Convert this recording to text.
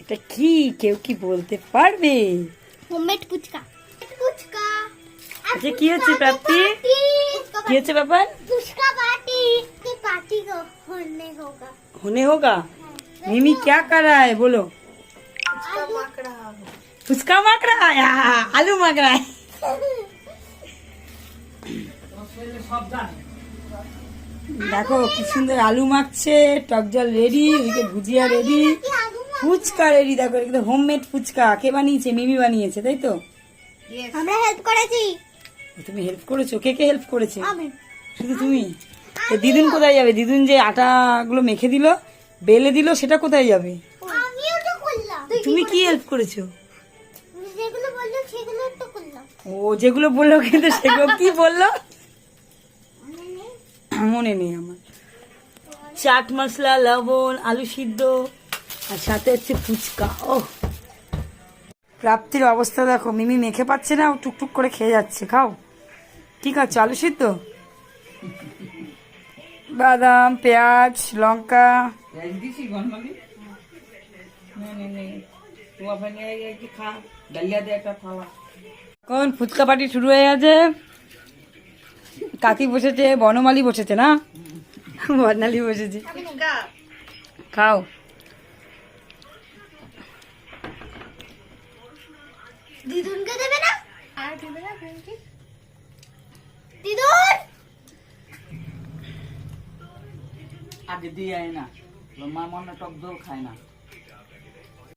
এটা কি কেউ কি বলতে পারবে? হোমমেড ফুচকা। ফুচকা। আচ্ছা কি হচ্ছে প্রাপ্তি? কি হচ্ছে ব্যাপার? ফুচকা पार्टी। ये पार्टी को होने होगा। होने होगा? मिमी क्या कर रहा है बोलो? फुचका माख रहा हूँ। फुचका माख रहा है? आलू माख रहा है। দেখো কি সুন্দর আলু মাখছে, টক জল রেডি, ওইদিকে ভুজিয়া রেডি, ফুচকা রেডি। দেখো একদম হোমমেড ফুচকা। কে বানিয়েছে? মিমি বানিয়েছে, তাই তো? আমরা হেল্প করেছি। তুমি হেল্প করেছো? কে কে হেল্প করেছে? আমি। শুধু তুমি? তো দিদুন কোথায় যাবে? দিদুন যে আটাগুলো মেখে দিল, বেলে দিল, সেটা কোথায় যাবে? আমিও তো করলাম। তুমি কি হেল্প করেছো? যেগুলো বললো সেগুলো তো করলাম। ও যেগুলো বললো, কিন্তু সেগুলো কি বললো মনে নেই আমার। চাট মশলা, লবণ, আলু সিদ্ধ, আর সাথে হচ্ছে ফুচকা। ও প্রাপ্তির অবস্থা দেখো, মিমি মেখে পাচ্ছে না, ও টুকটুক করে খেয়ে যাচ্ছে। খাও, ঠিক আছে। আলু সিদ্ধ, বাদাম, পেঁয়াজ, লঙ্কা। এখন ফুচকা পার্টি শুরু হয়ে গেছে। কাকি বসেছে, বনমালী বসেছে, না বর্ণালী বসেছে। খাও। দিদুনকে দেবে না? আর দেবে না বেঞ্চি? দিদুন আগে দিয়ে আয় না, মা মনে টক জল খায় না।